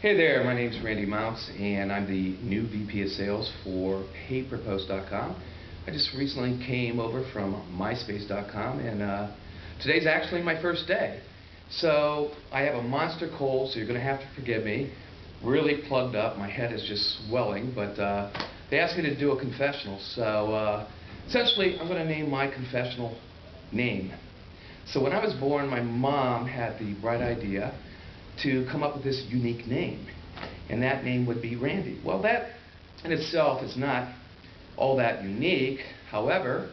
Hey there, my name's Randy Mouse, and I'm the new VP of Sales for payperpost.com. I just recently came over from myspace.com, and today's actually my first day. So I have a monster cold, so you're going to have to forgive me. Really plugged up, my head is just swelling, but they asked me to do a confessional, so essentially I'm going to name my confessional name. So when I was born, my mom had the bright idea to come up with this unique name, and that name would be Randy. Well, that in itself is not all that unique. However,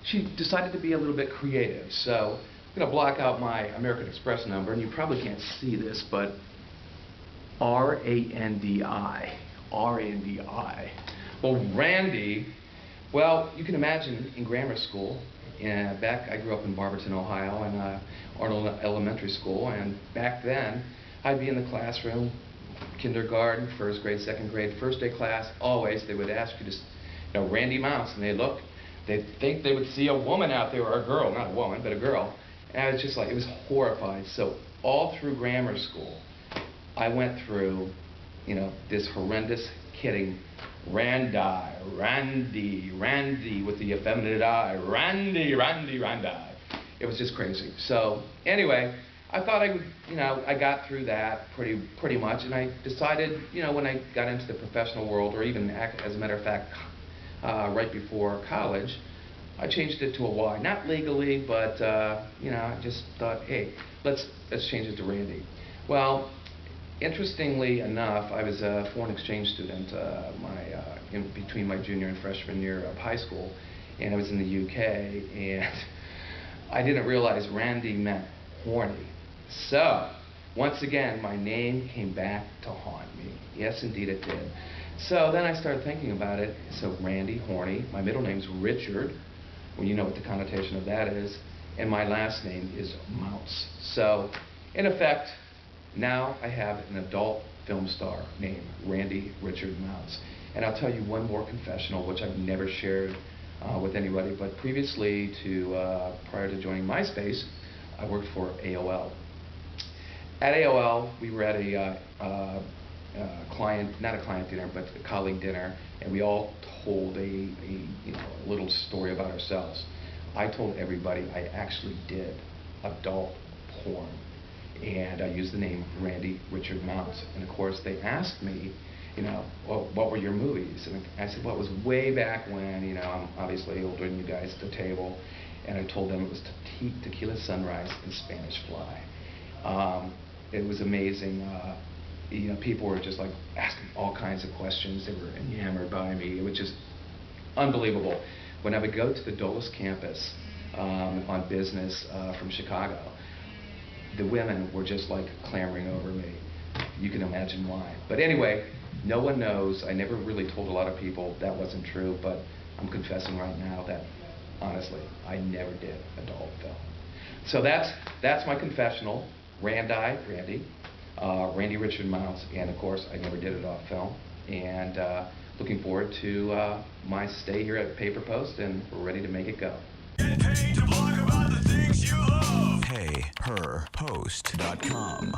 she decided to be a little bit creative. So I'm going to block out my American Express number, and you probably can't see this, but R-A-N-D-I. R-A-N-D-I. Well, Randy, well, you can imagine in grammar school, I grew up in Barberton, Ohio, and Arnold Elementary School, and back then, I'd be in the classroom, kindergarten, first grade, second grade, first day class, always, they would ask you to, Randy Mouse, and they'd think they would see a woman out there, or a girl, not a woman, but a girl, and I was just like, it was horrified. So all through grammar school, I went through, this horrendous kidding, Randy with the effeminate I, Randy. It was just crazy. So anyway, I thought I would, I got through that pretty much, and I decided, when I got into the professional world, or even as a matter of fact, right before college, I changed it to a Y. Not legally, but I just thought, hey, let's change it to Randy. Well, interestingly enough, I was a foreign exchange student in between my junior and freshman year of high school, and I was in the UK, and I didn't realize Randy meant horny. So, once again, my name came back to haunt me. Yes, indeed it did. So then I started thinking about it. So Randy, horny. My middle name's Richard. Well, you know what the connotation of that is. And my last name is Mouse. So, in effect, now I have an adult film star named Randy Richard Mouse. And I'll tell you one more confessional, which I've never shared with anybody, but previously prior to joining MySpace, I worked for AOL. At AOL, we were at a not a client dinner, but a colleague dinner, and we all told a little story about ourselves. I told everybody I actually did adult porn, and I used the name Randy Richard Mouse. And of course, they asked me, well, what were your movies? And I said, well, it was way back when, I'm obviously older than you guys at the table, and I told them it was Tequila Sunrise and Spanish Fly. It was amazing. People were just like asking all kinds of questions. They were enamored by me. It was just unbelievable. When I would go to the Dulles campus on business from Chicago, the women were just like clamoring over me. You can imagine why. But anyway, no one knows. I never really told a lot of people that wasn't true, but I'm confessing right now that, honestly, I never did adult film. So that's my confessional. Randy Richard Mouse, and of course, I never did adult film. And looking forward to my stay here at Paper Post, and we're ready to make it go. Get paid to blog about the things you love. payperpost.com